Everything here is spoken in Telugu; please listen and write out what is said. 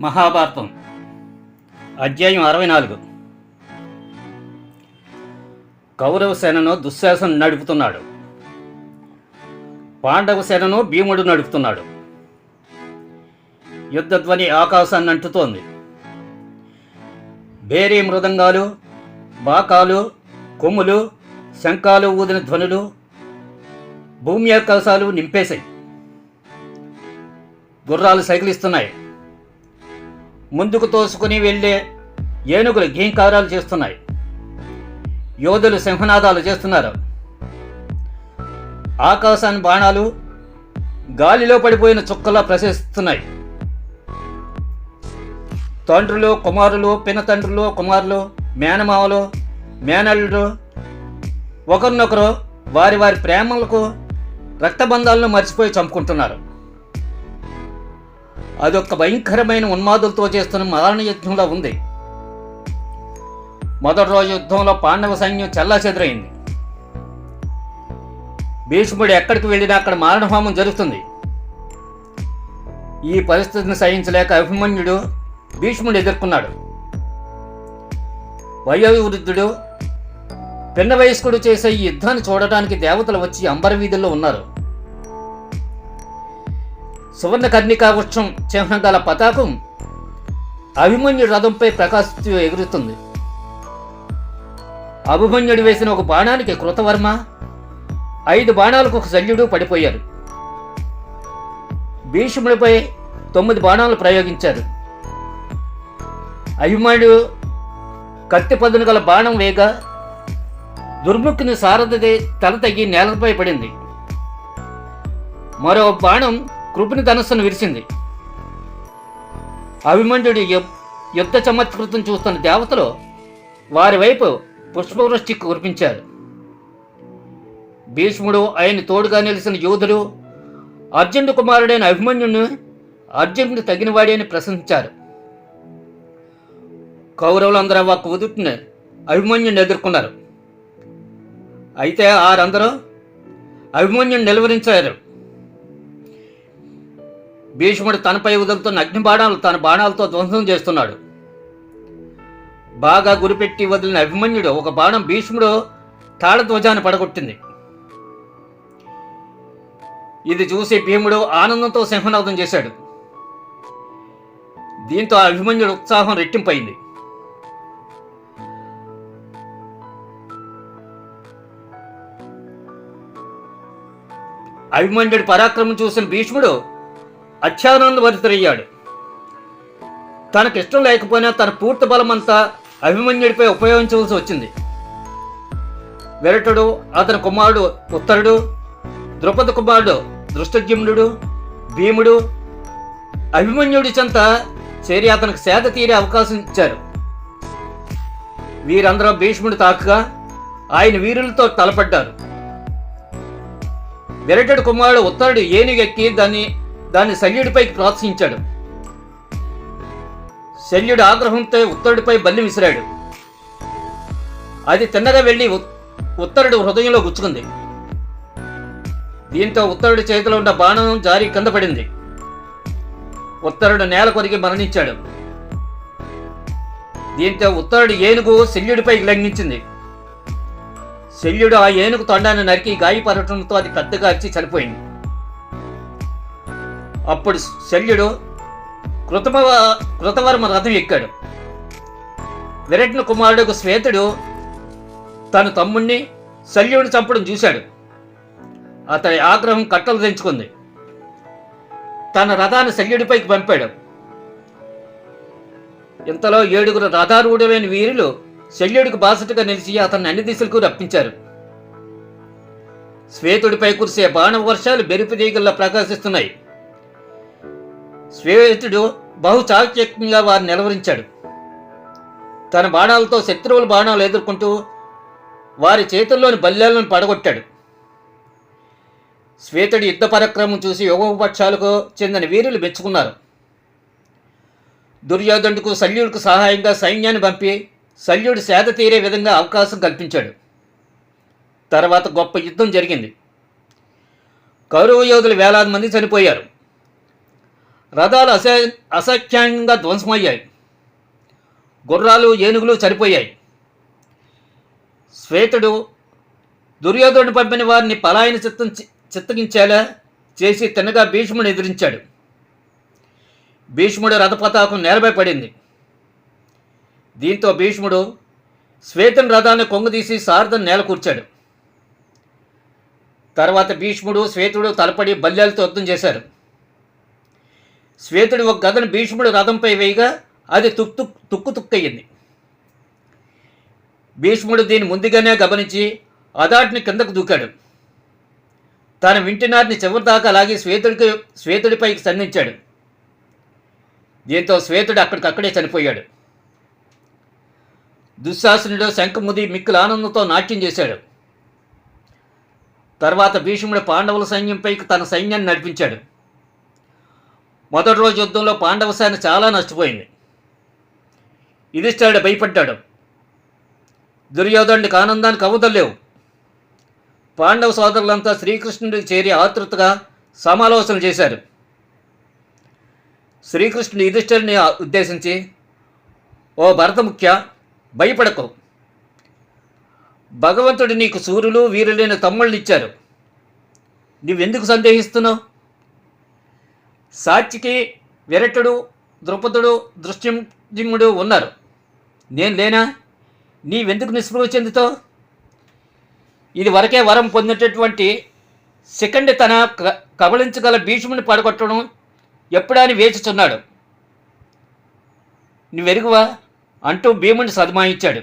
మహాభారతం అధ్యాయం 64. కౌరవ సేనను దుశ్శాసనుడు నడుపుతున్నాడు. పాండవ సేనను భీముడు నడుపుతున్నాడు. యుద్ధధ్వని ఆకాశాన్ని అంటుతోంది. బేరీ మృదంగాలు, బాకాలు, కొమ్ములు, శంఖాలు ఊదిన ధ్వనులు భూమి ఆకాశాలు నింపేశాయి. గుర్రాలు సైకిలిస్తున్నాయి. ముందుకు తోసుకుని వెళ్ళే ఏనుగులు ఘీంకారాలు చేస్తున్నాయి. యోధులు సింహనాదాలు చేస్తున్నారు. ఆకాశాన్ని బాణాలు గాలిలో పడిపోయిన చుక్కలా ప్రశంసిస్తున్నాయి. తండ్రులు, కుమారులు, పినతండ్రులు, కుమారులు, మేనమావలు, మేనల్లుడు ఒకరినొకరు వారి వారి ప్రేమలకు రక్తబంధాలను మర్చిపోయి చంపుకుంటున్నారు. అదొక భయంకరమైన ఉన్మాదులతో చేస్తున్న మరణ యుద్ధంలో ఉంది. మొదటి రోజు యుద్ధంలో పాండవ సైన్యం చెల్లాచెదురైంది. భీష్ముడు ఎక్కడికి వెళ్ళినా అక్కడ మారణహోమం జరుగుతుంది. ఈ పరిస్థితిని సహించలేక అభిమన్యుడు భీష్ముడు ఎదుర్కొన్నాడు. వయోవృద్ధుడు, పిన్న వయస్కుడు చేసే ఈ యుద్ధాన్ని చూడటానికి దేవతలు వచ్చి అంబరవీధుల్లో ఉన్నారు. సువర్ణ కర్ణికా వృక్షం చిహ్నం గల పతాకం అభిమన్యుడి రథంపై ప్రకాశిస్తూ ఎగురుతుంది. అభిమన్యుడు వేసిన ఒక బాణానికి కృతవర్మ, 5 బాణాలకు ఒక శల్యుడు పడిపోయారు. భీష్ముడిపై 9 బాణాలు ప్రయోగించారు. అభిమన్యుడు కత్తి పదును గల బాణం వేగ దుర్ముఖుని సారథి తల తగ్గి నేలపై పడింది. మరో బాణం కృపుని ధనస్సును విరిచింది. అభిమన్యుడి యుద్ధ చమత్కృతం చూస్తున్న దేవతలు వారి వైపు పుష్పవృష్టి కురిపించారు. భీష్ముడు ఆయన తోడుగా నిలిచిన యోధుడు అర్జునుడి కుమారుడైన అభిమన్యుడిని అర్జునుడికి తగినవాడి అని ప్రశంసించారు. కౌరవులందరూ ఒక్క ఉదుటిని అభిమన్యుడిని ఎదుర్కొన్నారు. అయితే వారందరూ అభిమన్యుడిని నిలువరించారు. భీష్ముడు తనపై వదులుతున్న అగ్ని బాణాలు తన బాణాలతో ధ్వంసం చేస్తున్నాడు. బాగా గురిపెట్టి వదిలిన అభిమన్యుడు ఒక బాణం భీష్ముడు తాళధ్వజాన్ని పడగొట్టింది. ఇది చూసి భీముడు ఆనందంతో సింహనాదం చేశాడు. దీంతో అభిమన్యుడు ఉత్సాహం రెట్టింపైంది. అభిమన్యుడి పరాక్రమం చూసిన భీష్ముడు అత్యానందభరితుడయ్యాడు. తనకిష్టం లేకపోయినా తన పూర్తి బలమంతా అభిమన్యుడిపై ఉపయోగించవలసి వచ్చింది. విరటుడు, అతని కుమారుడు ఉత్తరుడు, ద్రుపద కుమారుడు దృష్టజ్యుమ్నుడు, భీముడు అభిమన్యుడి చెంత చేరి అతనికి సేద తీరే అవకాశం ఇచ్చారు. వీరందరూ భీష్ముడు తాకగా ఆయన వీరులతో తలపడ్డారు. విరటుడు కుమారుడు ఉత్తరుడు ఏనుగెక్కి దాన్ని శల్యుడిపైకి ప్రోత్సహించాడు. శల్యుడు ఆగ్రహంతో ఉత్తరుడిపై బల్లి విసిరాడు. అది తిన్నగా వెళ్ళి ఉత్తరుడు హృదయంలో గుచ్చుకుంది. దీంతో ఉత్తరుడి చేతిలో ఉన్న బాణం జారి కింద పడింది. ఉత్తరుడు నేల కొరికి మరణించాడు. దీంతో ఉత్తరుడు ఏనుగు శల్యుడిపైకి లంఘించింది. శల్యుడు ఆ ఏనుగు తొండాన్ని నరికి గాయపరటంతో అది పెద్దగా వచ్చి చనిపోయింది. అప్పుడు శల్యుడు కృతవర్మ రథం ఎక్కాడు. విరట్న కుమారుడు శ్వేతుడు తన తమ్ముణ్ణి శల్యుడిని చంపడం చూశాడు. అతడి ఆగ్రహం కట్టలు తెంచుకుంది. తన రథాన్ని శల్యుడిపైకి పంపాడు. ఇంతలో 7 రథారూఢులైన వీరులు శల్యుడికి బాసటగా నిలిచి అతన్ని అన్ని దిశలకు రప్పించారు. శ్వేతుడిపై కురిసే బాణ వర్షాలు బెరుపు తీగల్లా ప్రకాశిస్తున్నాయి. శ్వేతుడు బహు చాకచక్యంగా వారిని నిలవరించాడు. తన బాణాలతో శత్రువుల బాణాలు ఎదుర్కొంటూ వారి చేతుల్లోని బల్యాలను పడగొట్టాడు. శ్వేతుడి యుద్ధ పరాక్రమం చూసి యుగపక్షాలకు చెందిన వీరులు మెచ్చుకున్నారు. దుర్యోధనుడికి శల్యుడికి సహాయంగా సైన్యాన్ని పంపి శల్యుడు సేద తీరే విధంగా అవకాశం కల్పించాడు. తర్వాత గొప్ప యుద్ధం జరిగింది. కౌరవ యోధులు వేలాది మంది చనిపోయారు. రథాలు అసఖ్యంగా ధ్వంసమయ్యాయి. గుర్రాలు ఏనుగులు చనిపోయాయి. శ్వేతుడు దుర్యోధనుడు పంపిన వారిని పలాయన చిత్తగించేలా చేసి తిన్నగా భీష్ముడు ఎదిరించాడు. భీష్ముడు రథపతాకం నేలపై పడింది. దీంతో భీష్ముడు శ్వేతుని రథాన్ని కొంగదీసి సారథిని నేల కూర్చాడు. తర్వాత భీష్ముడు శ్వేతుడు తలపడి బల్యాలతో యుద్ధం చేశారు. శ్వేతుడు ఒక గదను భీష్ముడు రథంపై వేయగా అది తుక్కయ్యింది. భీష్ముడు దీన్ని ముందుగానే గమనించి అదాటిని కిందకు దూకాడు. తన వింటినారిని చివరిదాకా లాగి శ్వేతుడిపైకి సంధించాడు. దీంతో శ్వేతుడు అక్కడికక్కడే చనిపోయాడు. దుశ్శాసనుడు శంఖముది మిక్కుల ఆనందంతో నాట్యం చేశాడు. తర్వాత భీష్ముడు పాండవుల సైన్యంపైకి తన సైన్యాన్ని నడిపించాడు. మొదటి రోజు యుద్ధంలో పాండవ సేన చాలా నష్టపోయింది. యుధిష్ఠిరుడు భయపడ్డాడు. దుర్యోధనుడికి ఆనందానికి అవధులేవు. పాండవ సోదరులంతా శ్రీకృష్ణుడికి చేరి ఆతృతగా సమాలోచన చేశారు. శ్రీకృష్ణుడు యుధిష్ఠిరుడిని ఉద్దేశించి, ఓ భరతముఖ్య, భయపడకు. భగవంతుడు నీకు సూర్యులు వీరులైన తమ్ముళ్ళు ఇచ్చారు. నువ్వెందుకు సందేహిస్తున్నావు? సాత్యకి, విరటుడు, ద్రుపదుడు, దృష్టజిమ్ముడు ఉన్నారు. నేను లేనా? నీవెందుకు నిస్పృహ చెందుతావు? ఇది వరకే వరం పొందినటువంటి శిఖండి తన కబళించగల భీష్ముని పడగొట్టడం ఎప్పుడని వేచుచున్నాడు. నువ్వెరుగువా అంటూ భీముని సదమాయించాడు.